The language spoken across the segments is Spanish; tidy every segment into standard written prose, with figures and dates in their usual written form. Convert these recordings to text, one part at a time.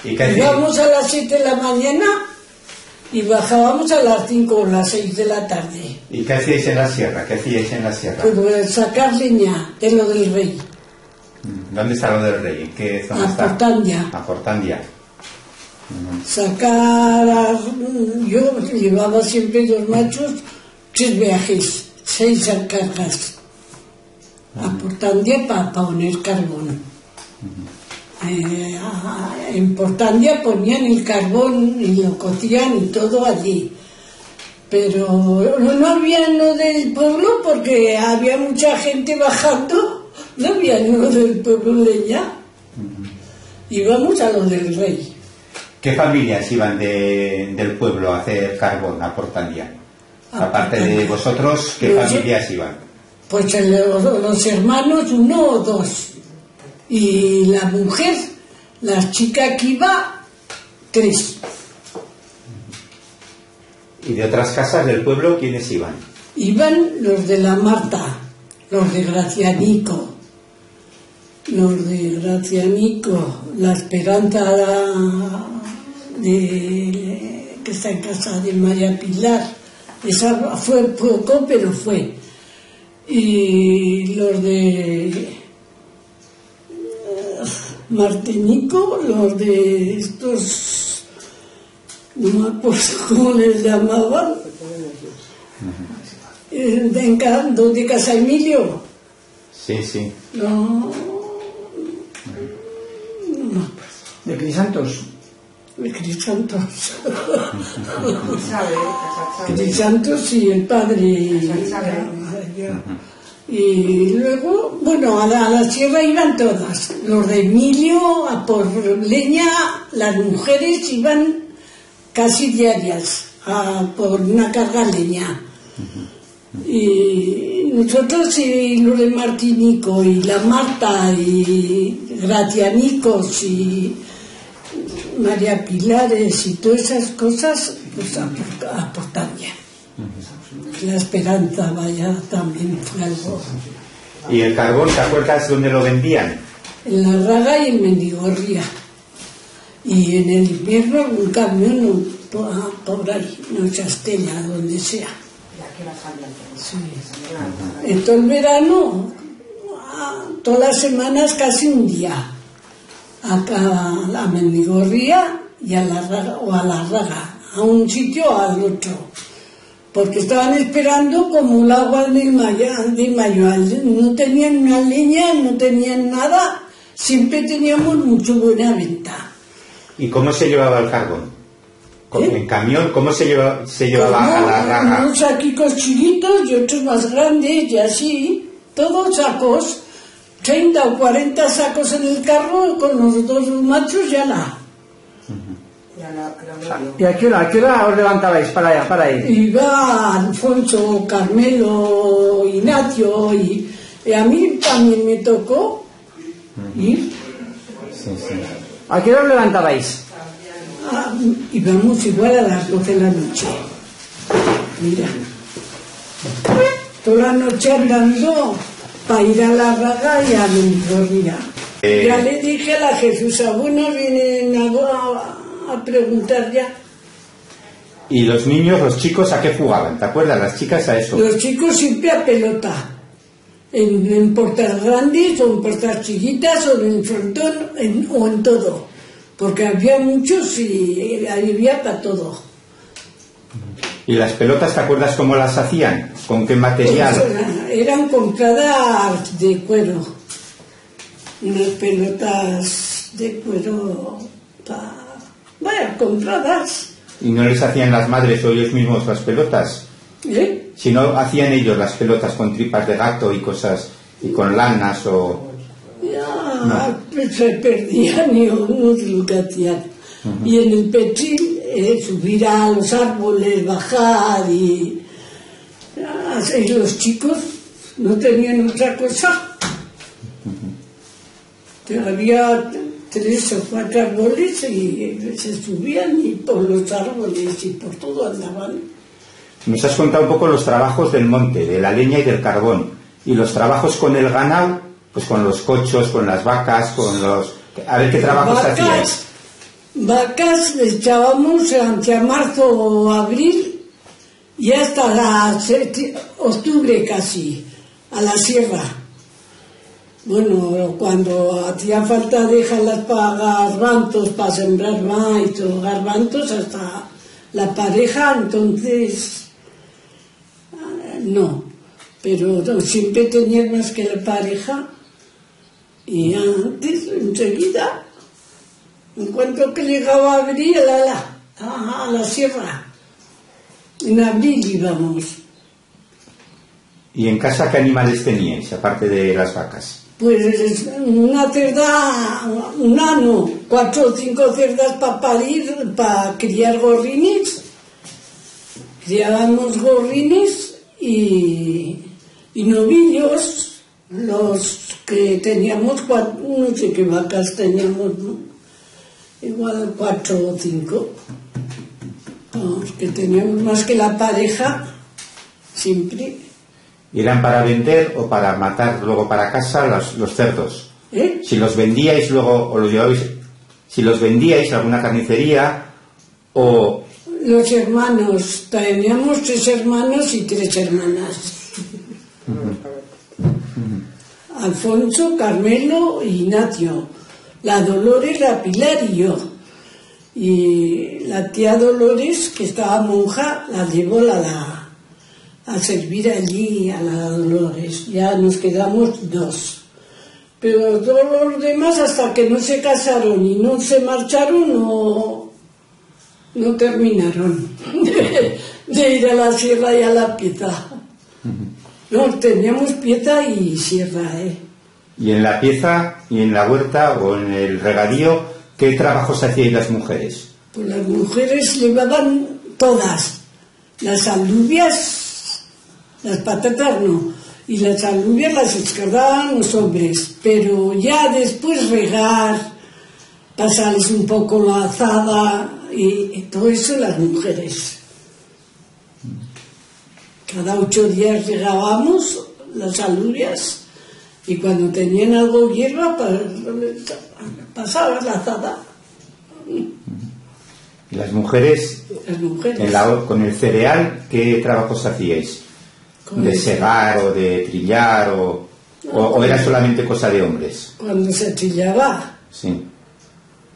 ¿Y qué íbamos a las 7 de la mañana y bajábamos a las 5 o las 6 de la tarde. ¿Y qué hacíais en la sierra? ¿Qué hacíais en la sierra? Pues sacar leña de lo del rey. ¿Dónde está lo del rey? ¿En qué zona está? A Portandia. A Portandia. Sacar, yo llevaba siempre 2 machos, 3 viajes, 6 cargas a Portandia para poner carbón. En Portandia ponían el carbón y lo cocían y todo allí, pero no había uno del pueblo porque había mucha gente bajando, no había uno del pueblo leña. Íbamos a lo del rey. ¿Qué familias iban del pueblo a hacer carbón a Portandia? Aparte de vosotros, ¿qué familias iban? Pues los hermanos, 1 o 2. Y la mujer, la chica que iba, 3. ¿Y de otras casas del pueblo quiénes iban? Iban los de la Marta, los de Gracianico. La Esperanza que está en casa de María Pilar, esa fue poco, pero fue. Y los de Martinico, los de estos, no me acuerdo cómo les llamaban, de Casa Emilio. Sí, sí. No me acuerdo. ¿De Crisantos? De Crisantos. Crisantos y el padre. Y luego, bueno, a la sierra iban todas. Los de Emilio a por leña, las mujeres iban casi diarias a por una carga leña. Y nosotros y los de Martinico y la Marta y Gracianicos y María Pilares y todas esas cosas, pues a Portandia. La Esperanza, vaya, también fue algo. ¿Y el carbón, te acuerdas dónde lo vendían? En La Raga y en Mendigorría. Y en el invierno un camión por ahí, en Chastella, donde sea. Sí. En todo el verano, todas las semanas casi un día. Acá a Mendigorría y a La Raga, o a La Raga, a un sitio o al otro. Porque estaban esperando como el agua de mayo. No tenían una leña, no tenían nada, siempre teníamos mucho buena venta. ¿Y cómo se llevaba el carbón? ¿En camión? ¿Cómo se llevaba a La Raga? Unos saquicos chiquitos y otros más grandes y así, todos sacos, 30 o 40 sacos en el carro con los 2 machos y ala. ¿Y a qué hora os levantabais para ir? Iba Alfonso, Carmelo, Ignacio y a mí también me tocó ir. Sí, sí. ¿A qué hora os levantabais? Íbamos igual a las 12 de la noche. Mira, toda la noche andando para ir a La Raga y a Mendigorría. Ya le dije a la Jesús Abuna, vienen a preguntar ya. ¿Y los niños, los chicos, a qué jugaban? ¿Te acuerdas? Las chicas a eso. Los chicos siempre a pelota. En puertas grandes o en puertas chiquitas o en el frontón o en todo. Porque había muchos y había para todo. ¿Y las pelotas, te acuerdas cómo las hacían? ¿Con qué material? Pues eran compradas de cuero. Unas pelotas de cuero compradas. ¿Y no les hacían las madres o ellos mismos las pelotas? Si no, hacían ellos las pelotas con tripas de gato y cosas, y con lanas o... Ya, pues se perdían y unos lo que hacían. Y en el Petril, subir a los árboles, bajar y los chicos no tenían otra cosa. Había 3 o 4 árboles y se subían y por los árboles y por todo andaban. Nos has contado un poco los trabajos del monte, de la leña y del carbón, y los trabajos con el ganado, pues con los cochos, con las vacas, con los... A ver qué trabajos hacíais. Vacas le echábamos entre marzo o abril y hasta octubre casi, a la sierra. Bueno, cuando hacía falta dejarlas para garbanzos, para sembrar maíz o garbanzos, hasta la pareja, entonces no. Pero siempre tenía más que la pareja y antes, enseguida, en cuanto que llegaba abril a la sierra, en abril íbamos. ¿Y en casa qué animales teníais, aparte de las vacas? Pues una cerda, 4 o 5 cerdas para parir, para criar gorrines. Criábamos gorrines y novillos, los que teníamos, no sé qué vacas teníamos, ¿no? Igual 4 o 5, los que teníamos más que la pareja, siempre. ¿Y eran para vender o para matar luego para casa los cerdos? Si los vendíais luego, o los llevabais, si los vendíais a alguna carnicería, o... Los hermanos, teníamos 3 hermanos y 3 hermanas. Alfonso, Carmelo e Ignacio. La Dolores, la Pilar y yo. Y la tía Dolores, que estaba monja, la llevó a servir allí a la Dolores. Ya nos quedamos 2. Pero todos los demás, hasta que no se casaron y no se marcharon, no terminaron de ir a la sierra y a la pieza. No, teníamos pieza y sierra, ¿Y en la pieza y en la huerta o en el regadío, qué trabajos hacíais las mujeres? Pues las mujeres llevaban todas. Las alubias, las patatas no, y las alubias las escardaban los hombres, pero ya después regar, pasarles un poco la azada y todo eso las mujeres. Cada 8 días regábamos las alubias y cuando tenían algo hierba pasaban la azada. ¿Y las mujeres? Con el cereal, ¿qué trabajos hacíais? ¿De segar o de trillar o era solamente cosa de hombres? Cuando se trillaba. Sí.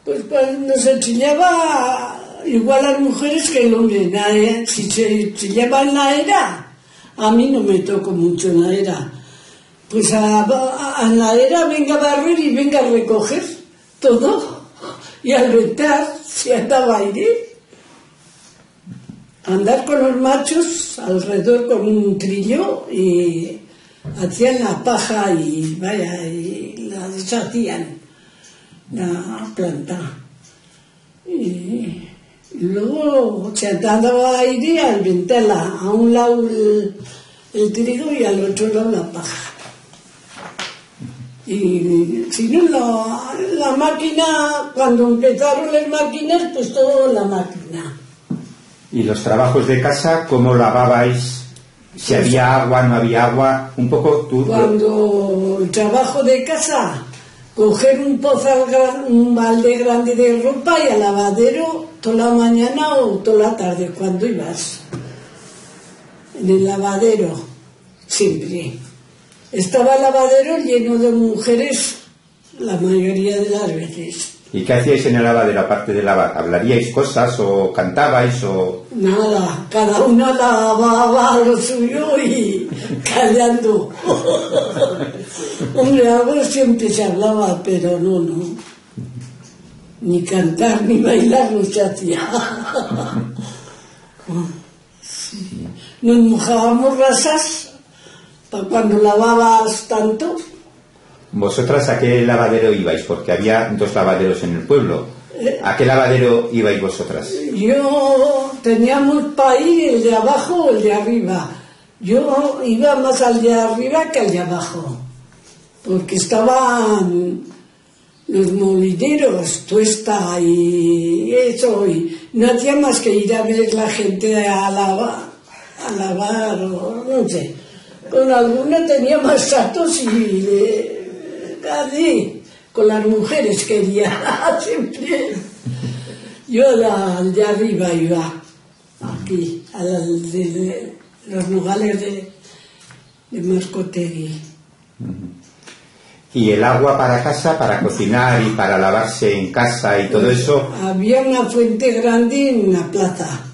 Pues cuando se trillaba igual las mujeres que el hombre. Si se trillaba en la era, a mí no me tocó mucho en la era. Pues a la era venga a barrer y venga a recoger todo. Y al retar se andaba aire. Andar con los machos alrededor con un trillo y hacían la paja y vaya, y la deshacían, la planta. Y luego se andaba aire al ventarla, a un lado el trigo y al otro lado la paja. Y si no, la máquina, cuando empezaron las máquinas, pues todo la máquina. ¿Y los trabajos de casa, cómo lavabais? Si había agua, no había agua, un poco tú... Cuando el trabajo de casa, coger un pozal, un balde grande de ropa y al lavadero toda la mañana o toda la tarde, cuando ibas. En el lavadero, siempre. Estaba el lavadero lleno de mujeres la mayoría de las veces. ¿Y qué hacíais en el lavadero aparte de lavar? ¿Hablaríais cosas o cantabais o...? Nada, cada una lavaba lo suyo y callando. Hombre, algo siempre se hablaba, pero no. Ni cantar ni bailar no se hacía. Sí. Nos mojábamos rasas para cuando lavabas tanto. ¿Vosotras a qué lavadero ibais? Porque había 2 lavaderos en el pueblo. ¿A qué lavadero ibais vosotras? Yo teníamos para ir el de abajo o el de arriba. Yo iba más al de arriba que al de abajo, porque estaban los molineros, tuesta y eso, y no hacía más que ir a ver la gente a lavar o no sé. Con alguna tenía más tratos y casi con las mujeres quería siempre. Yo al de arriba iba, aquí, de los nogales de Mascotegui. ¿Y el agua para casa, para cocinar y para lavarse en casa y todo Pues, eso? había una fuente grande en la plaza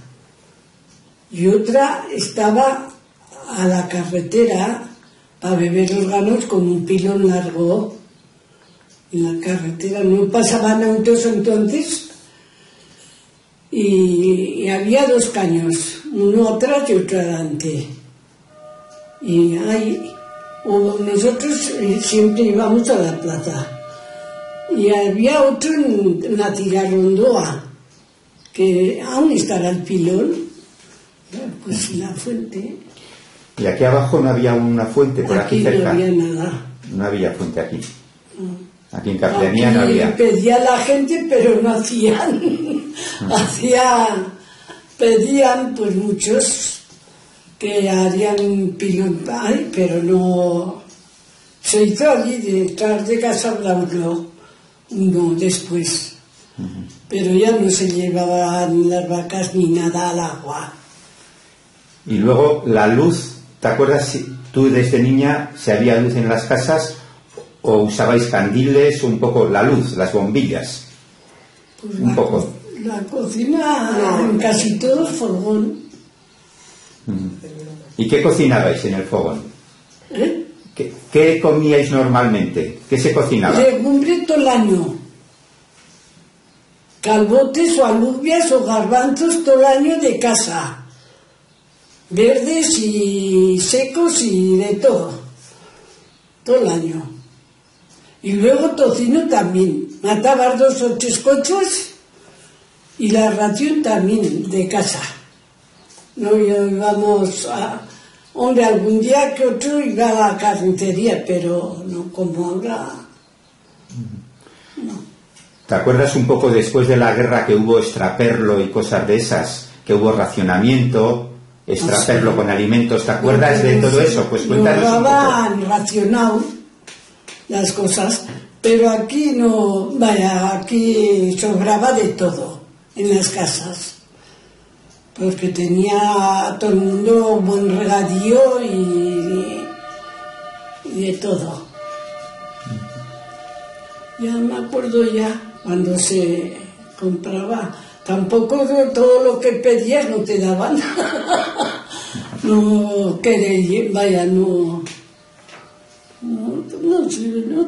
y otra estaba a la carretera para beber los ganos con un pilón largo en la carretera. No pasaban autos entonces y había dos caños, uno atrás y otro adelante. Y ahí nosotros siempre íbamos a la plaza. Y había otro en la Tigarrondoa, que aún estará el pilón, pues la fuente. Y aquí abajo no había una fuente, por aquí cerca. No había nada. No había fuente aquí. No. Aquí en Capellanía no había. Pedía la gente, pero no hacían. Pedían pues muchos que harían pilón, pero no. Se hizo allí detrás de Casa Blanco, uno después. Pero ya no se llevaban las vacas ni nada al agua. Y luego la luz, ¿te acuerdas si tú desde niña si había luz en las casas o usabais candiles, un poco la luz, las bombillas? Pues un poco. La cocina, en casi todo fogón. ¿Y qué cocinabais en el fogón? ¿Eh? ¿Qué comíais normalmente? ¿Qué se cocinaba? Legumbre todo el año. Calbotes o alubias o garbanzos todo el año de casa. Verdes y secos y de todo. Todo el año. Y luego tocino también. Matabas 2 o 3 cochos y la ración también de casa. No íbamos a... Hombre, algún día que otro iba a la carnicería, pero no como ahora. No. ¿Te acuerdas un poco después de la guerra que hubo extraperlo y cosas de esas? Que hubo racionamiento, extraperlo con alimentos. ¿Te acuerdas de todo eso? Pues cuéntanos un poco. Llevaban racionado las cosas, pero aquí no, vaya, aquí sobraba de todo en las casas. Porque tenía todo el mundo un buen regadío y de todo. Ya me acuerdo cuando se compraba. Tampoco todo lo que pedías no te daban. No queréis, vaya, no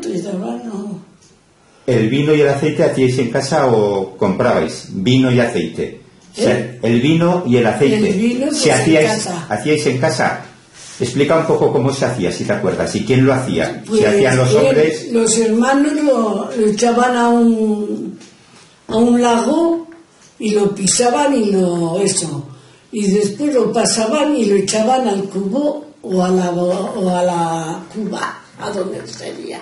te daban, no. ¿El vino y el aceite hacíais en casa o comprabais? Vino y aceite. O sea, el vino y el aceite. El vino, pues, ¿Se hacíais en casa. Explica un poco cómo se hacía, si te acuerdas, y quién lo hacía. Pues, ¿Se hacían los hombres? Los hermanos lo echaban a un lago y lo pisaban y y después lo pasaban y lo echaban al cubo o a la cuba, a donde sería.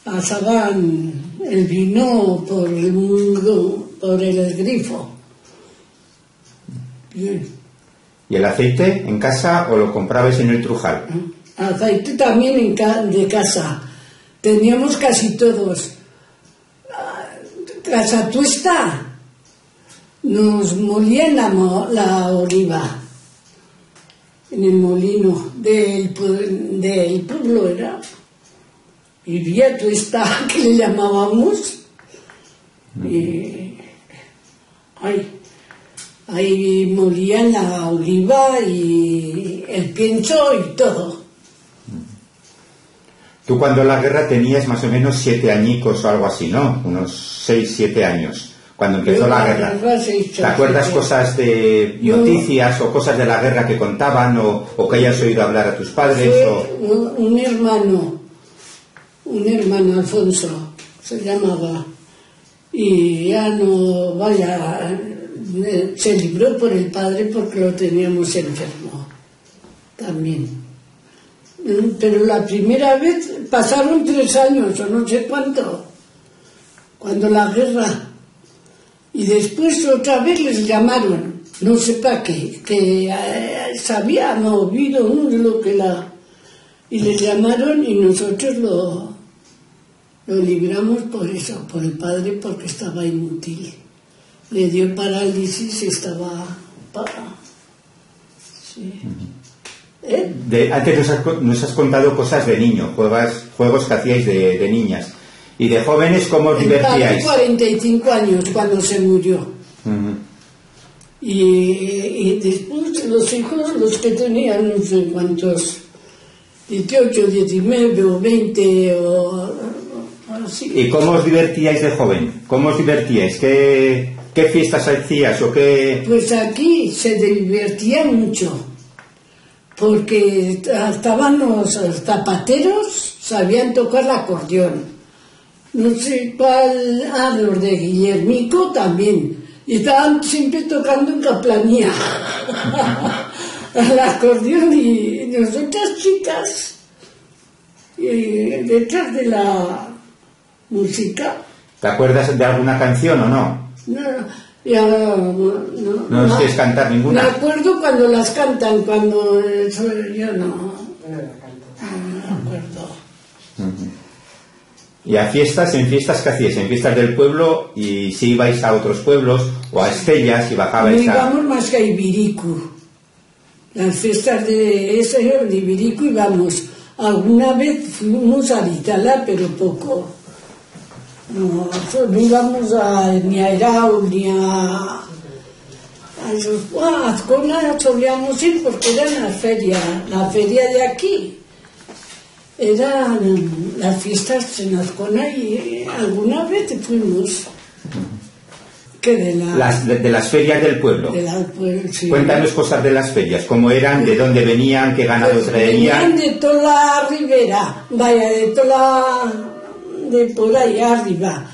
Pasaban el vino por el grifo. Bien. ¿Y el aceite en casa o lo comprabais en el Trujal? Aceite también de casa. Teníamos casi todos. Casa tuesta. Nos molían la oliva en el molino del pueblo era. Vivía tuesta, que le llamábamos. Y ahí molían la oliva y el pienso y todo. Tú cuando la guerra tenías más o menos 7 añicos o algo así, ¿no? Unos 6, 7 años, cuando empezó la guerra. ¿Te acuerdas cosas de noticias o cosas de la guerra que contaban o que hayas oído hablar a tus padres? Un hermano Alfonso se llamaba, y ya no, vaya, se libró por el padre porque lo teníamos enfermo también. Pero la primera vez pasaron 3 años o no sé cuánto, cuando la guerra, y después otra vez les llamaron, no sé para qué, que sabían oído lo que y les llamaron y nosotros lo libramos por eso, por el padre, porque estaba inútil. le dio parálisis, estaba parado. Sí. Antes nos has contado cosas de niño, juegos que hacíais de niñas. ¿Y de jóvenes cómo os divertíais? 45 años cuando se murió. Y después los hijos, los que tenían no sé cuántos, 18, 19 o 20 o así. ¿Y cómo os divertíais de joven? ¿Cómo os divertíais? ¿Qué fiestas hacías o qué...? Pues aquí se divertía mucho, porque estaban los zapateros, sabían tocar el acordeón. No sé cuál, los de Guillermico también. Y estaban siempre tocando en Caplanía el acordeón, y nosotras chicas detrás de la música. ¿Te acuerdas de alguna canción o no? No nos quieres cantar ninguna. Me acuerdo cuando las cantan, cuando yo no me acuerdo. ¿Y a fiestas? ¿En fiestas qué hacíais? ¿En fiestas del pueblo? ¿Y si ibais a otros pueblos o a Estella, si bajabais no íbamos más que a Ibiricu. Las fiestas de Ibiricu íbamos. Alguna vez fuimos a Vitala, pero poco. No íbamos ni a Erau ni a Azcona. Solíamos ir porque era la feria de aquí. Eran las fiestas en Azcona, y alguna vez fuimos. ¿Qué de las ferias del pueblo? Sí. Cuéntanos cosas de las ferias, cómo eran, de dónde venían, qué ganado traían. Venían de toda la ribera, de por ahí arriba.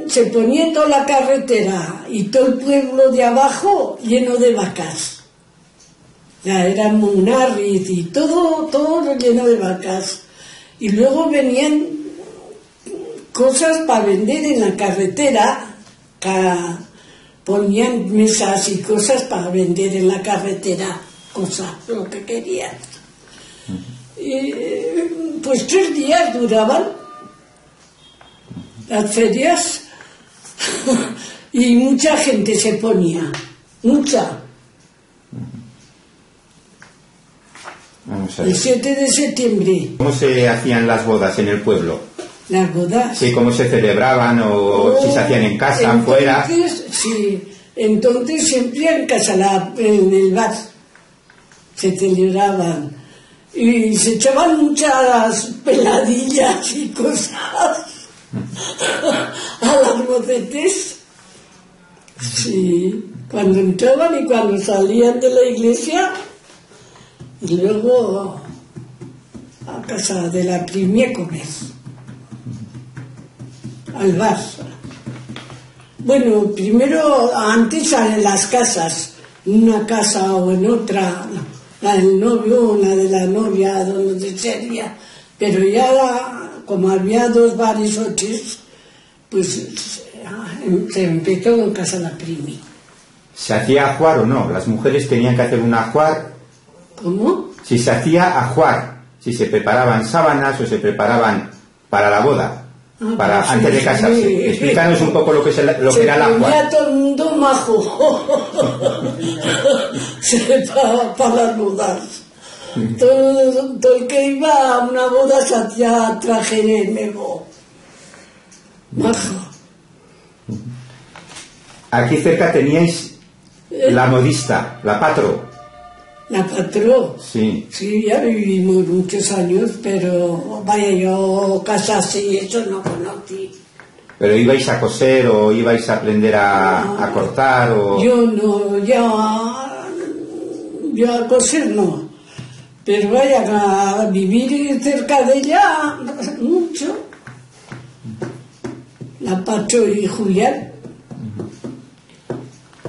Se ponía toda la carretera y todo el pueblo de abajo lleno de vacas. Ya era Munarriz y todo lleno de vacas. Y luego venían cosas para vender en la carretera, ponían mesas y cosas para vender en la carretera, lo que querían. Y, pues 3 días duraban las ferias y mucha gente se ponía, mucha. El 7 de septiembre. ¿Cómo se hacían las bodas en el pueblo? ¿Las bodas? Sí, ¿cómo se celebraban o si se hacían en casa, fuera? Sí, entonces siempre en casa, en el bar, se celebraban. Y se echaban muchas peladillas y cosas a las bocetes. Sí, cuando entraban y cuando salían de la iglesia. Y luego a casa de la primi a comer, al bar. Bueno, primero, antes en las casas, en una casa o en otra, la del novio, una de la novia, donde sería. Pero ya, como había 2 bares o 3, pues se empezó en casa de la primi. ¿Se hacía ajuar o no? ¿Las mujeres tenían que hacer un ajuar? ¿Cómo? Si se hacía ajuar, si se preparaban sábanas o se preparaban para la boda, antes de casarse. Sí. Explícanos un poco lo que era el ajuar. Ya todo el mundo majo para las bodas. Todo el que iba a una boda se hacía traje de nuevo. Majo. Aquí cerca teníais la modista, la patro. La patró. Sí. Sí, ya vivimos muchos años, pero yo casarse y eso no conocí. ¿Pero ibais a coser o ibais a aprender a cortar? O... Yo no, yo a coser no. Pero a vivir cerca de ella mucho. La patró y Julián.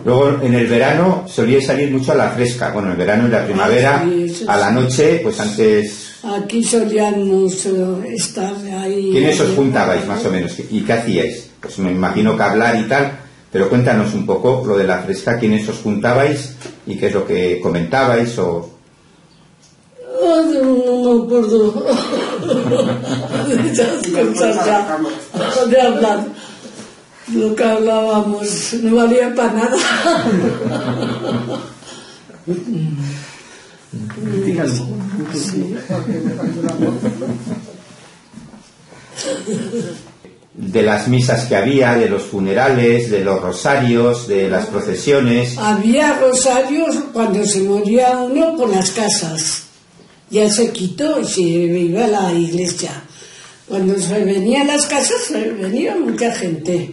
Luego en el verano solíais salir mucho a la fresca. Bueno, en el verano y la primavera, sí, a la noche, pues antes... Aquí solíamos estar ahí... ¿Quiénes os juntabais más o menos? ¿Y qué hacíais? Pues me imagino que hablar y tal, pero cuéntanos un poco lo de la fresca, ¿quiénes os juntabais y qué es lo que comentabais o...? No me acuerdo de esas cosas ya, de hablar. Lo que hablábamos no valía para nada. Dígalo. Sí. De las misas que había, de los funerales, de los rosarios, de las procesiones. Había rosarios cuando se moría uno por las casas. Ya se quitó y se iba a la iglesia. Cuando se venía a las casas, venía mucha gente.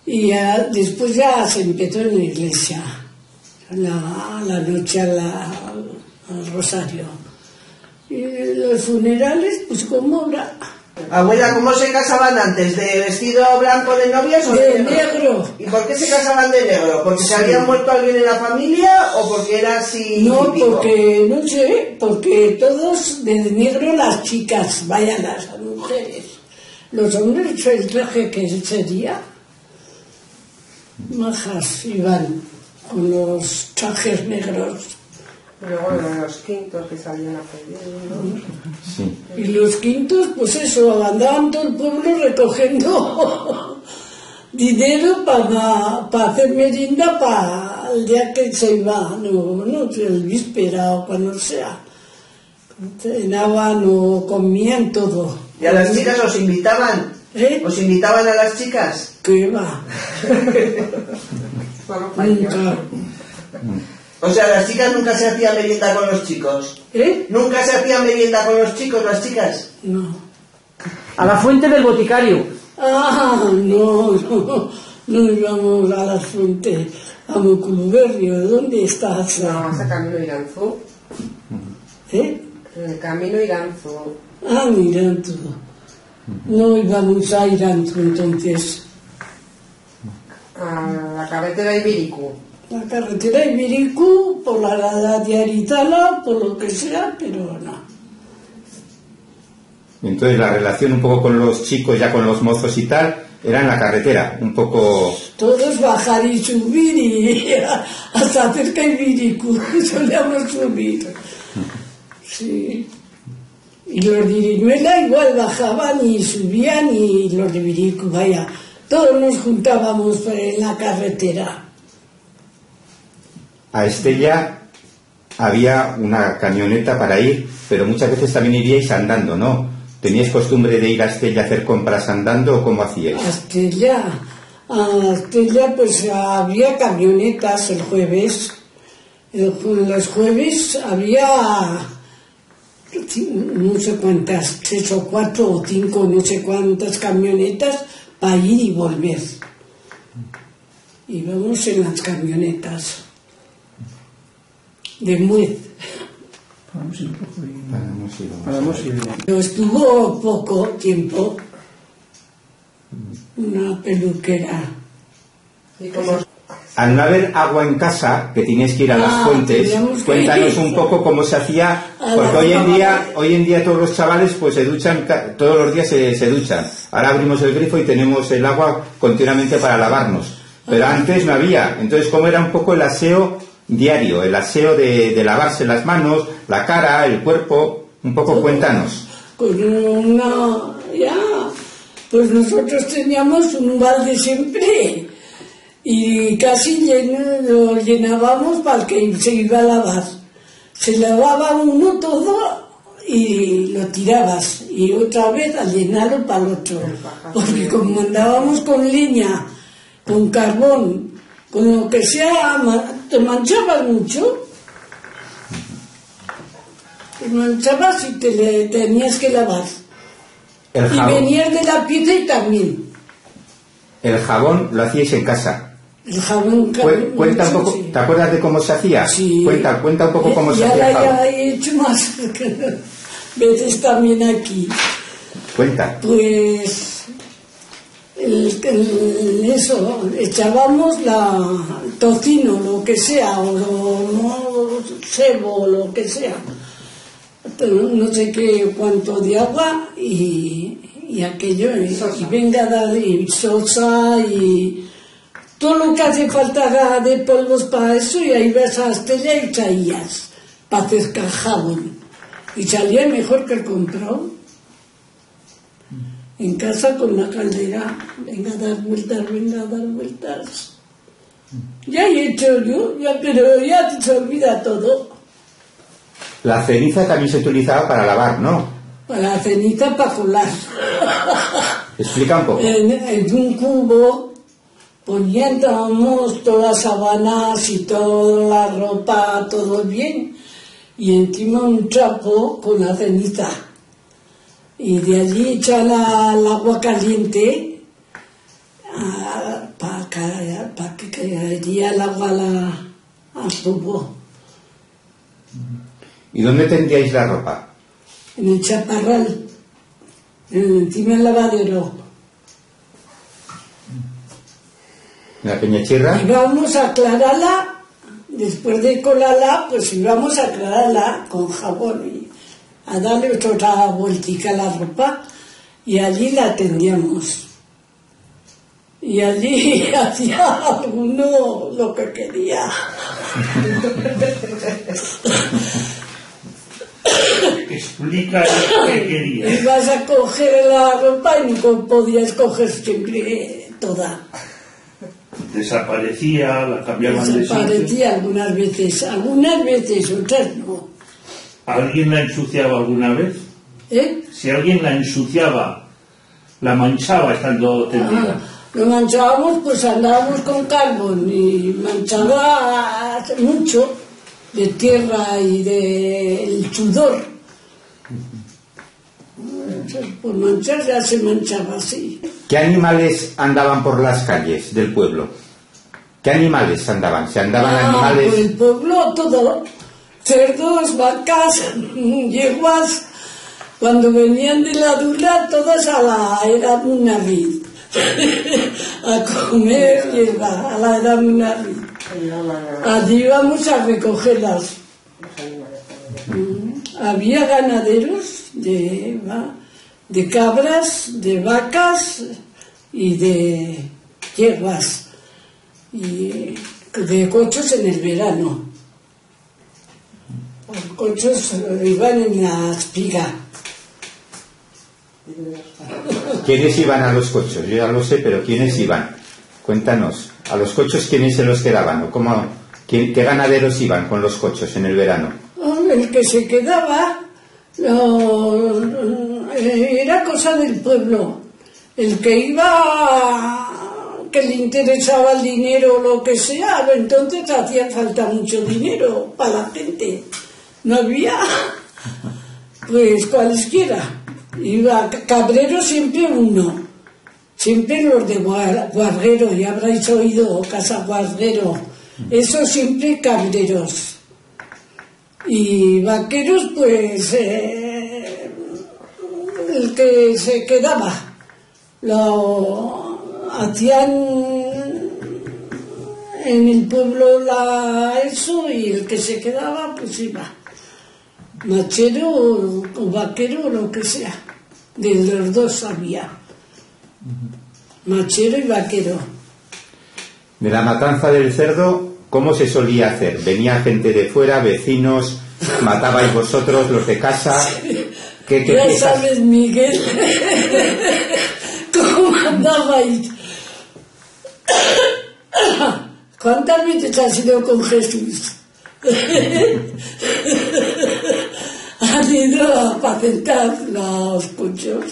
Y después ya se empezó en la iglesia, la noche al rosario. Y los funerales, pues como ahora. Abuela, ¿cómo se casaban antes? ¿De vestido blanco de novias o de negro? ¿Y por qué se casaban de negro? ¿Porque se había muerto alguien en la familia o porque era así? No, típico? porque, no sé, porque todos de negro las chicas, vaya las mujeres. Los hombres, el traje que sería, majas iban con los trajes negros. Pero bueno, los quintos que salían a pedir, ¿no? Sí. Y los quintos, pues eso, andaban todo el pueblo recogiendo dinero para hacer merienda para el día que se iba, no, el víspera o cuando sea. Cenaban o comían todo. ¿Y a las chicas os invitaban? ¿Eh? ¿Os invitaban a las chicas? ¿Qué va? Nunca. O sea, las chicas nunca se hacían merienda con los chicos. ¿Eh? ¿Nunca se hacían merienda con los chicos, las chicas? No. A la fuente del boticario. Ah, no íbamos a la fuente, a Moculuberrio. ¿Dónde estás? No, vas a Camino Iranzu. ¿Eh? En el Camino Iranzu. Ah, Iranzu. No íbamos a Iranzu entonces. A la carretera Ibiricu. La carretera Ibiricu, por la de Aritala, por lo que sea, pero no. Entonces la relación un poco con los chicos, ya con los mozos y tal, era en la carretera, un poco... Todos bajar y subir y hasta cerca de Ibiricu, solíamos subir. Sí. Y los de Irinuela igual bajaban y subían y los de Ibiricu, vaya, todos nos juntábamos en la carretera. A Estella había una camioneta para ir, pero muchas veces también iríais andando, ¿no? ¿Teníais costumbre de ir a Estella a hacer compras andando o cómo hacíais? A Estella pues había camionetas el jueves. Los jueves había no sé cuántas, 3 o 4 o 5, no sé cuántas camionetas para ir y volver. Íbamos en las camionetas de Muez. Vamos ir. Pero estuvo poco tiempo una peluquera. Y como Al no haber agua en casa, que teníais que ir a las fuentes, cuéntanos un poco cómo se hacía, porque hoy en día todos los chavales pues se duchan, todos los días se duchan. Ahora abrimos el grifo y tenemos el agua continuamente para lavarnos, pero antes no había. Entonces, ¿cómo era un poco el aseo diario, el aseo de lavarse las manos, la cara, el cuerpo? Un poco cuéntanos. Pues pues nosotros teníamos un balde siempre y casi lo llenábamos para el que se iba a lavar. Se lavaba uno todo y lo tirabas y otra vez a llenarlo para el otro, porque como andábamos con leña, con carbón, con lo que sea, te manchabas mucho. Te manchabas y te tenías que lavar. Y venías de la pieza y también. El jabón lo hacíais en casa. El jabón. Cuenta un poco, sí. ¿Te acuerdas de cómo se hacía? Sí. Cuenta un poco cómo se hacía el jabón. Ya he hecho más veces también aquí. Cuenta. Pues eso, echábamos el tocino, lo que sea, o cebo, lo que sea. No sé qué cuánto de agua y aquello, y venga a darle sosa y todo lo que hace falta de polvos para eso, y ahí vas a Estella y traías para hacer jabón y salía mejor que el comprado. en casa con la caldera. Venga a dar vueltas, venga a dar vueltas. Ya he hecho yo, pero ya se olvida todo. La ceniza también se utilizaba para lavar, ¿no? Para la ceniza, para colar. Explica un poco. En un cubo poníamos todas las sábanas y toda la ropa, todo bien, y encima un trapo con la ceniza. Y de allí echar el agua caliente para que caería el agua al tubo. ¿Y dónde tendríais la ropa? En el chaparral, encima del lavadero. ¿En la Peñachirra? Íbamos a aclararla, después de colarla, pues íbamos a aclararla con jabón y a darle otra vueltica a la ropa, y allí la tendíamos. Y allí hacía alguno lo que quería. Explica lo que quería. Ibas a coger la ropa y no podías coger siempre toda. Desaparecía, la cambiaban de sitio. Desaparecía algunas veces, otras no. ¿Alguien la ensuciaba alguna vez? Si alguien la ensuciaba, la manchaba estando tendida. Lo manchábamos, pues andábamos con carbón y manchaba mucho de tierra y del sudor. Por manchar ya se manchaba así. ¿Qué animales andaban por las calles del pueblo? ¿Qué animales andaban? ¿Se andaban animales? Por el pueblo todo. Cerdos, vacas, yeguas. Cuando venían de la dura, todas era una vid. A comer hierba, era una vid. Allí íbamos a recogerlas. Había ganaderos de cabras, de vacas y de yeguas. Y de cochos en el verano. Los cochos iban en la espiga. ¿Quiénes iban a los cochos? Yo ya lo sé, pero ¿quiénes iban? Cuéntanos. ¿A los cochos quiénes se los quedaban? ¿O qué ganaderos iban con los cochos en el verano? El que se quedaba era cosa del pueblo. El que iba, que le interesaba el dinero o lo que sea, entonces hacía falta mucho dinero para la gente. No había, pues cualesquiera. Iba cabrero siempre uno, siempre los de Guarguero, ya habréis oído, Casa Guarguero, eso siempre cabreros. Y vaqueros, pues el que se quedaba, lo hacían en el pueblo eso, y el que se quedaba, pues iba. Machero o vaquero o lo que sea, de los dos había, machero y vaquero. De la matanza del cerdo, ¿cómo se solía hacer? ¿Venía gente de fuera, vecinos, matabais vosotros, los de casa? ¿Qué ya sabes, Miguel, cómo andabais. ¿Cuántas veces has ido con Jesús? Han ido a apacentar los cochos.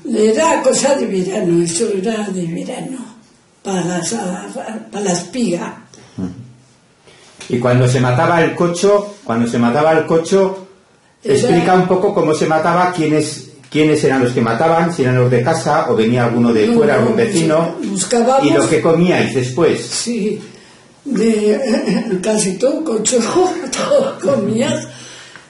Era cosa de verano, eso era de verano, para la espiga. Y cuando se mataba el cocho, explica un poco cómo se mataba, quiénes eran los que mataban, si eran los de casa o venía alguno de fuera, algún vecino, y lo que comíais después. Sí, casi todo cocho, todo comías.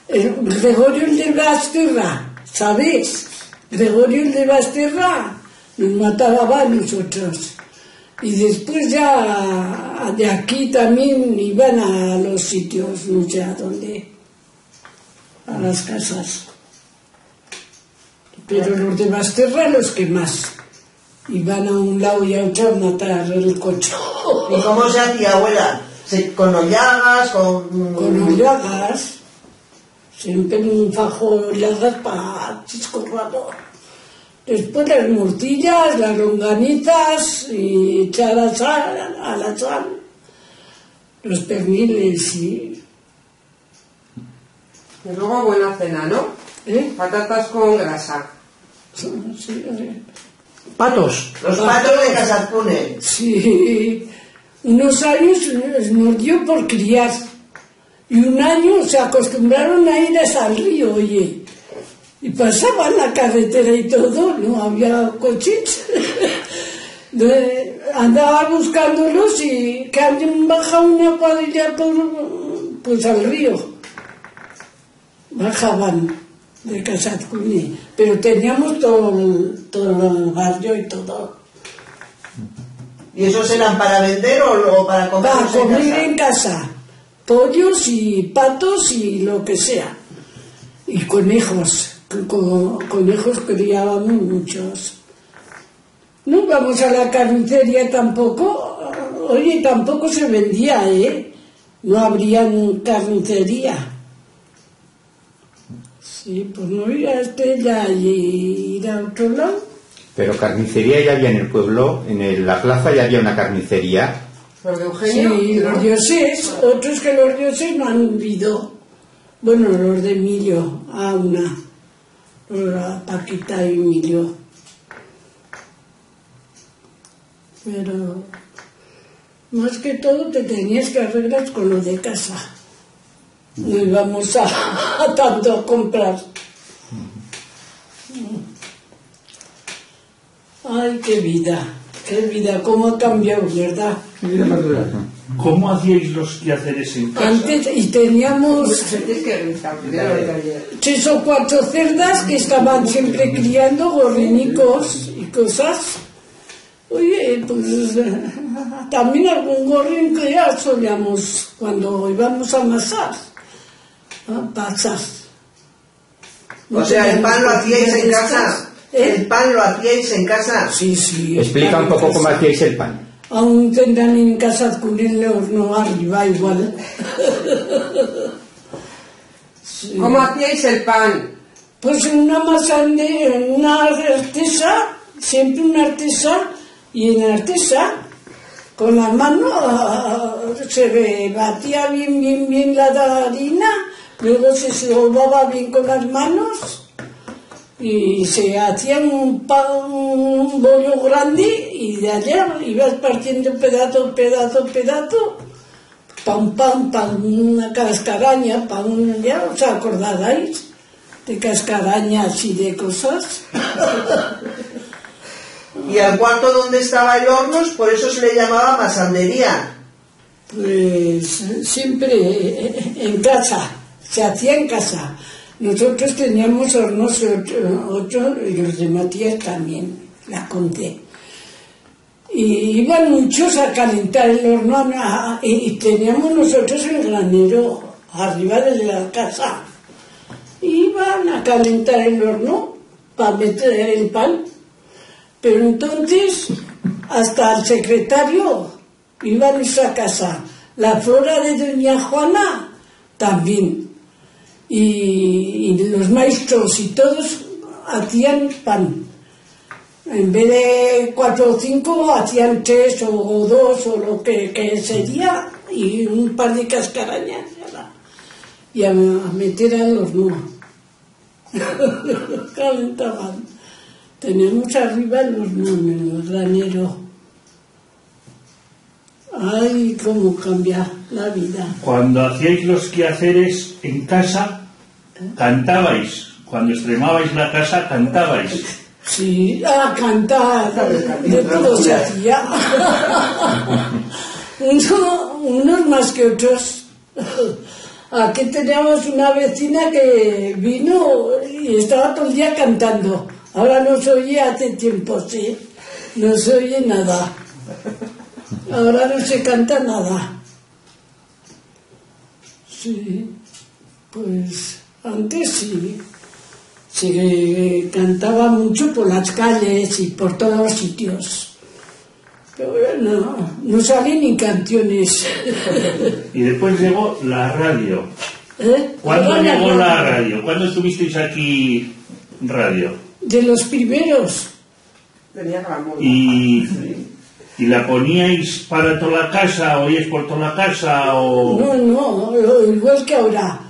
Gregorio el de Basterra, ¿sabes? Gregorio el de Basterra nos mataba a nosotros. Y después ya de aquí también iban a los sitios, no sé a dónde, a las casas. Pero los de Basterra los que más. Iban a un lado y a otro a matar el cocho. ¿Y cómo se hacía, abuela? ¿Con hollagas? Con hollagas. Siempre un fajo de hollagas para chiscorrado. Después las morcillas, las longanizas y echar a la sal, los perniles y luego buena cena, ¿no? Patatas con grasa. Sí. Patos. Los patos de Casarcune. Sí, unos años nos dio por criar y un año se acostumbraron a ir hasta el río, oye, y pasaban la carretera y todo, no había coches. Andaba buscándolos y que alguien baja una cuadrilla pues al río. Bajaban de Casarcune, pero teníamos todo el barrio y todo. ¿Y esos eran para vender o para comer? Para comer en casa, pollos y patos y lo que sea, y conejos. Conejos criábamos muchos. No vamos a la carnicería tampoco. Oye, tampoco se vendía, no habría carnicería. Sí, pues no ir a Estella y ir a otro lado. Pero carnicería ya había en el pueblo, la plaza ya había una carnicería. ¿Los de Eugenio? Sí, los dioses, otros que los dioses no han vivido. Bueno, los de Emilio, Paquita y Emilio. Pero más que todo te tenías que arreglar con lo de casa. No íbamos a tanto a comprar. Ay, qué vida, cómo ha cambiado, ¿verdad? ¿Cómo hacíais los quehaceres en casa? Antes, y teníamos 3 o 4 cerdas que estaban siempre criando gorrinicos y cosas. Oye, pues también algún gorrín que ya solíamos cuando íbamos a amasar, pasar. O sea, ¿el pan lo hacíais en casa? ¿El pan lo hacíais en casa? Sí. Explica un poco cómo hacíais el pan. Aún tendrán en casa con el horno arriba igual. Sí. ¿Cómo hacíais el pan? Pues en una una artesa, siempre una artesa, y en artesa, con la mano se batía bien la harina, luego se sobaba bien con las manos y se hacía un bollo grande y de allá ibas partiendo pedazo, pan, una cascaraña, ya os acordaréis de cascarañas y de cosas. Y al cuarto donde estaba el horno, por eso se le llamaba masandería. Pues siempre en casa, se hacía en casa. Nosotros teníamos hornos 8 y los de Matías también, la conté. Y iban muchos a calentar el horno y teníamos nosotros el granero arriba de la casa. Iban a calentar el horno para meter el pan. Pero entonces hasta el secretario iba a nuestra casa. La flora de doña Juana también. Y los maestros y todos hacían pan. En vez de 4 o 5 hacían 3 o 2 o lo que sería, y un par de cascarañas y a meter al horno. Calentaban. Tenemos arriba el horno en el granero. Ay, cómo cambia la vida. Cuando hacíais los quehaceres en casa, cantabais. Cuando extremabais la casa, cantabais. Sí, a cantar, de todo se hacía. Unos más que otros. Aquí teníamos una vecina que vino y estaba todo el día cantando. Ahora no se oye hace tiempo, sí. No se oye nada. Ahora no se canta nada. Sí, pues antes sí. Se cantaba mucho por las calles y por todos los sitios. Pero bueno, no salen ni canciones. Y después llegó la radio. ¿Cuándo llegó la radio? ¿Cuándo estuvisteis aquí radio? De los primeros. Tenía gramola. ¿Y la poníais para toda la casa, oíais por toda la casa o...? No, igual que ahora.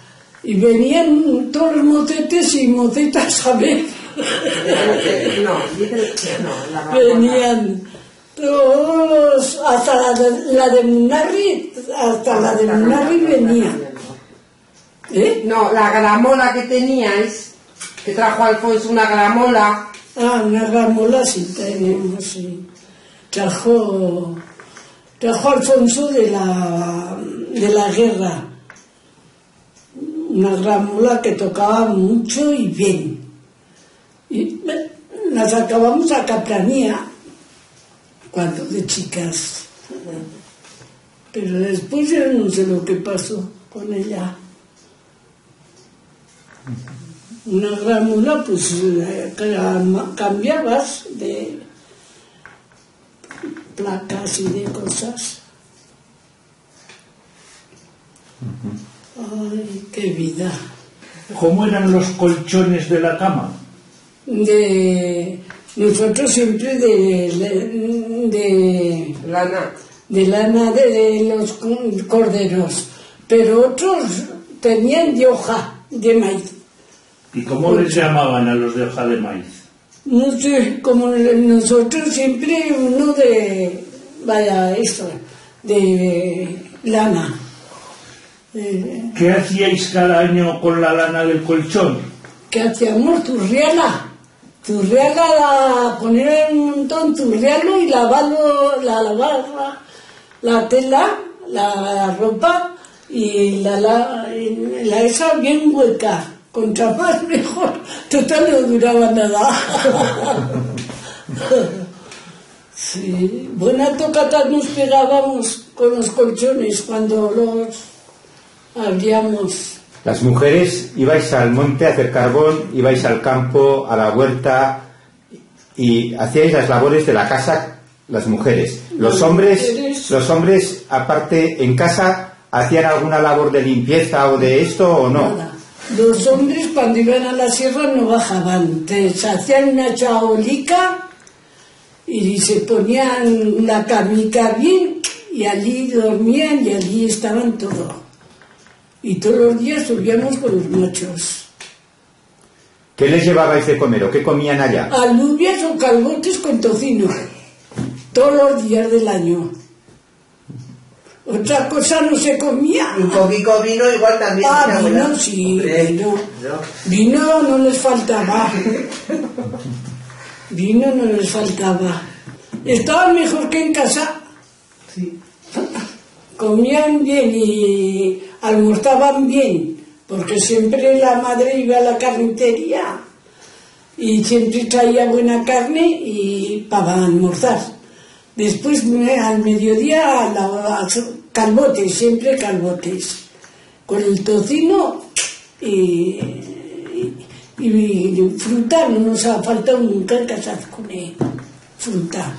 Y venían todos los mocetes y mocetas a ver. No, venían todos, hasta la de Munarri, venían. No, la gramola que teníais, que trajo Alfonso una gramola. Una gramola sí tenemos, sí. Trajo Alfonso de la guerra. Una gramola que tocaba mucho y bien. Y las acabamos a caplanía cuando de chicas. Pero después ya no sé lo que pasó con ella. Una gramola, pues cambiabas de placas y de cosas. Ay, qué vida. ¿Cómo eran los colchones de la cama? Nosotros siempre de Lana. De lana de los corderos, pero otros tenían de hoja de maíz. ¿Y cómo les llamaban a los de hoja de maíz? No sé, como nosotros siempre uno de lana. ¿Qué hacíais cada año con la lana del colchón? ¿Qué hacíamos? Turriala, poner en un montón, turriarlo y lavarlo, la tela, la ropa y la esa bien hueca. Contra más mejor, total no duraba nada. Sí, buena tocata nos pegábamos con los colchones cuando los abríamos. Las mujeres ibais al monte a hacer carbón, ibais al campo, a la huerta y hacíais las labores de la casa, las mujeres. Los hombres aparte en casa hacían alguna labor de limpieza o de esto o no. Nada. Los hombres cuando iban a la sierra no bajaban, se hacían una chaolica y se ponían la camica bien y allí dormían y allí estaban todos. Y todos los días subíamos con los machos. ¿Qué les llevabais de comer o qué comían allá? Alubias o calbotes con tocino, todos los días del año. Otra cosa no se comía. Un poquito vino igual también. Vino sí, vino no les faltaba. Vino no les faltaba. Estaban mejor que en casa. Sí. Comían bien y almorzaban bien, porque siempre la madre iba a la carnicería y siempre traía buena carne y para almorzar. Después al mediodía calbotes, siempre calbotes, con el tocino y fruta, no nos ha faltado nunca el casazcune, fruta.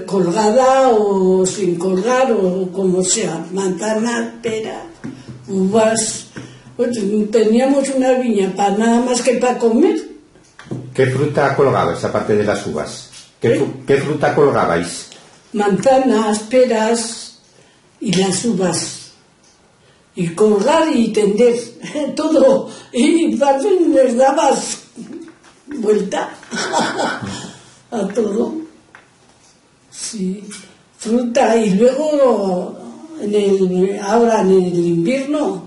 Colgada o sin colgar o como sea, manzanas, peras, uvas. Teníamos una viña para nada más que para comer. ¿Qué fruta colgabais aparte de las uvas? ¿Qué fruta colgabais? Manzanas, peras y las uvas. Y colgar y tender, todo. Y les dabas vuelta a todo. Sí, fruta. Y luego, ahora en el invierno,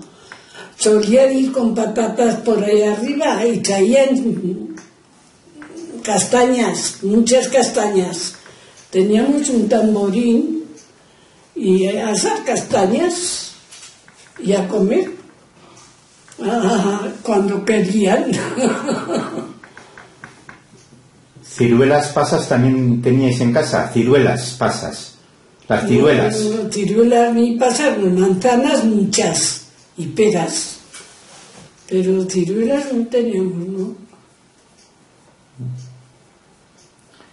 solían ir con patatas por ahí arriba y traían castañas, muchas castañas. Teníamos un tamborín y a asar castañas y a comer cuando querían. ¿Ciruelas pasas también teníais en casa? ¿Ciruelas pasas? Las ciruelas. No, ciruelas ni pasas, manzanas muchas y peras. Pero ciruelas no teníamos, ¿no?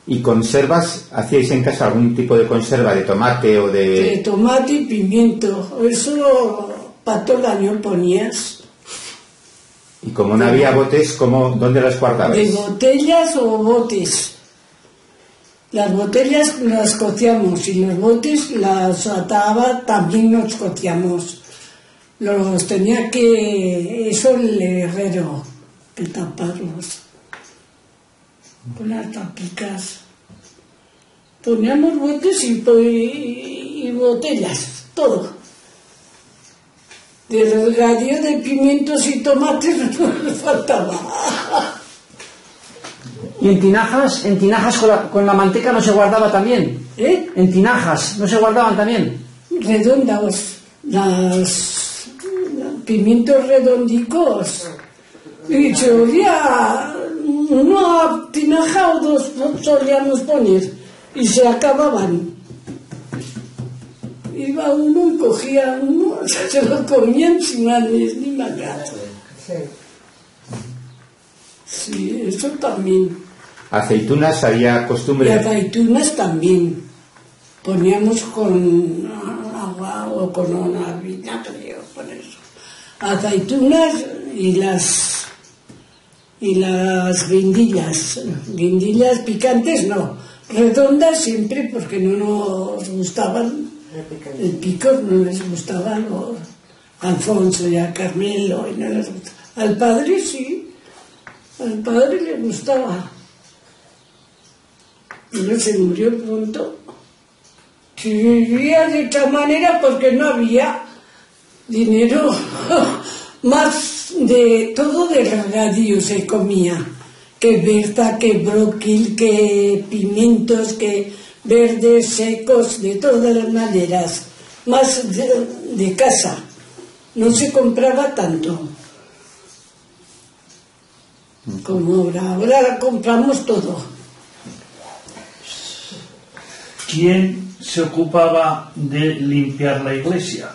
¿Y conservas? ¿Hacíais en casa algún tipo de conserva de tomate o de...? De tomate y pimiento. Eso para todo el año ponías. Y como no había botes, ¿dónde las guardabais? De botellas o botes. Las botellas las cociamos y los botes las ataba, también los cociamos. Los tenía que, eso el herrero, que taparlos con las tapicas. Poníamos botes y botellas, todo. De regadío de pimientos y tomates no nos faltaba. ¿Y en tinajas con la manteca no se guardaba también? ¿Eh? ¿En tinajas no se guardaban también? Redondas, los pimientos redondicos. Y se olía una tinaja o dos solíamos poner y se acababan. Iba uno y cogía uno, se lo comían sin manes ni mangas. Sí, eso también. ¿Aceitunas había costumbre? Y aceitunas también. Poníamos con agua o con una vinagre o con eso. Aceitunas y las guindillas. Guindillas picantes no. Redondas siempre porque no nos gustaban. El picor no les gustaba a Alfonso y a Carmelo. Y no les gustaba. Al padre sí. Al padre le gustaba. Pero se murió pronto. Si vivía de esta manera porque no había dinero. Más de todo de regadío se comía. Que berza, que bróquil, que pimientos, que verdes secos, de todas las maneras. Más de casa. No se compraba tanto como ahora. Ahora compramos todo. ¿Quién se ocupaba de limpiar la iglesia?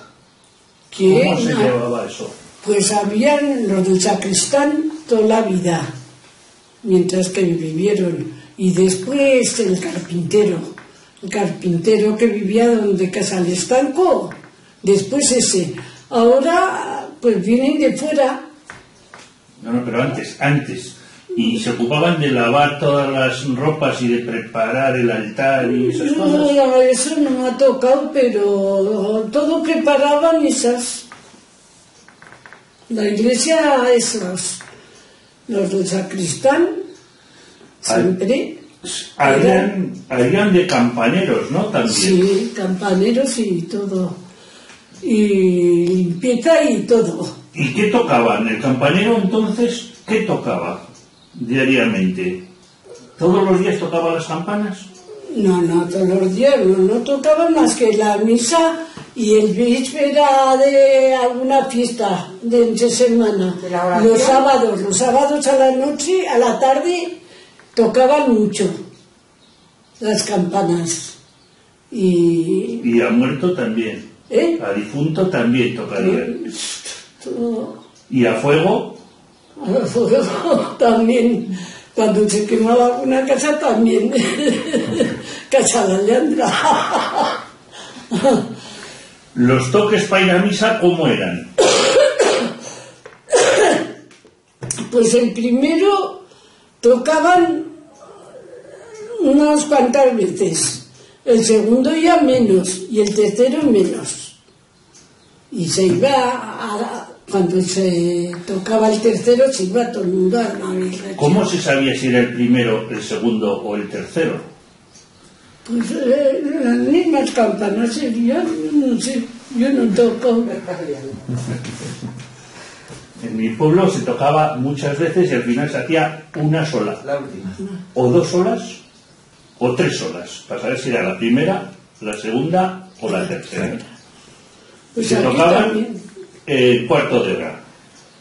¿Cómo se llevaba eso? Pues habían los del sacristán toda la vida, mientras que vivieron. Y después el carpintero que vivía donde Casa del Estanco, después ese. Ahora, pues vienen de fuera. No, pero antes. Y se ocupaban de lavar todas las ropas y de preparar el altar y esas cosas. No, eso no me ha tocado, pero todo preparaban esas. La iglesia, esos, los del sacristán, siempre. Harían de campaneros, ¿no? También. Sí, campaneros y todo. Y limpieza y todo. ¿Y qué tocaban? ¿El campanero entonces qué tocaba diariamente? ¿Todos los días tocaba las campanas? No, todos los días no tocaban más que la misa y el víspera de alguna fiesta de entre semana. Los sábados a la noche, a la tarde, tocaban mucho las campanas. Y a muerto también. A difunto también tocaban. ¿Y a fuego? A fuego también. Cuando se quemaba una casa también. Casa de Leandra. ¿Los toques para ir a misa cómo eran? Pues el primero tocaban unas cuantas veces, el segundo ya menos y el tercero menos. Y se iba cuando se tocaba el tercero se iba todo el mundo a la iglesia. ¿Cómo se sabía si era el primero, el segundo o el tercero? Pues las mismas campanas serían, no sé, yo no toco. En mi pueblo se tocaba muchas veces y al final se hacía una sola, o dos solas, o tres solas, para saber si era la primera, la segunda o la tercera. Pues se tocaban cuarto de hora,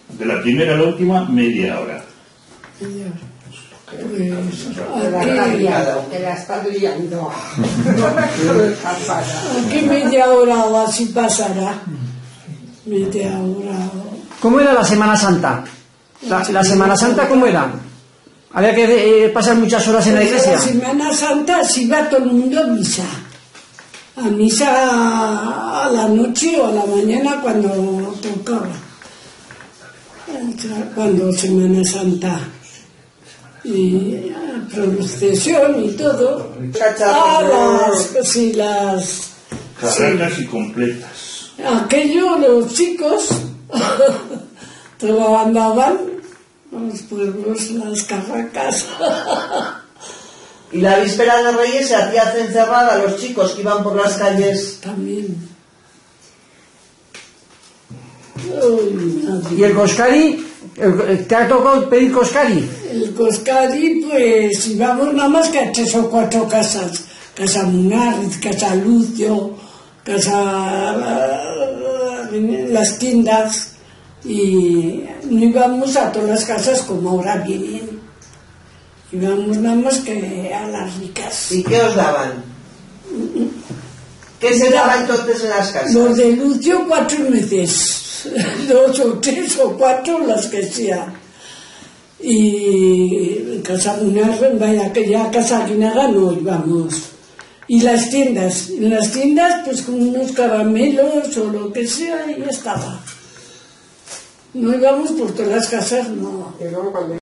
de la primera a la última media hora. Aquí media hora o así pasará. Media hora. ¿Cómo era la Semana Santa? ¿La Semana Santa cómo era? ¿Había que pasar muchas horas en la iglesia? La Semana Santa se iba todo el mundo a misa. A misa a la noche o a la mañana cuando tocaba. cuando Semana Santa y procesión y todo, las carracas y completas. Aquello, los chicos todo andaban los pueblos, las carracas. Y la víspera de Reyes se hacía cencerrada a los chicos que iban por las calles. También. ¿Y el Coscari? ¿Te ha tocado pedir Coscari? El Coscari, pues íbamos nada más que a 3 o 4 casas. Casa Munárriz, Casa Lucio, Casa... las tiendas. Y no íbamos a todas las casas como ahora vienen. Íbamos nada más que a las ricas. ¿Y qué os daban? ¿Qué se daba entonces en las casas? Los de Lucio 4 meses. 2 o 3 o 4, las que sea. Y en Casa Munar, vaya, aquella Casa Guinaga no íbamos. Y las tiendas, en las tiendas pues con unos caramelos o lo que sea y ya estaba. No íbamos por todas las casas, no.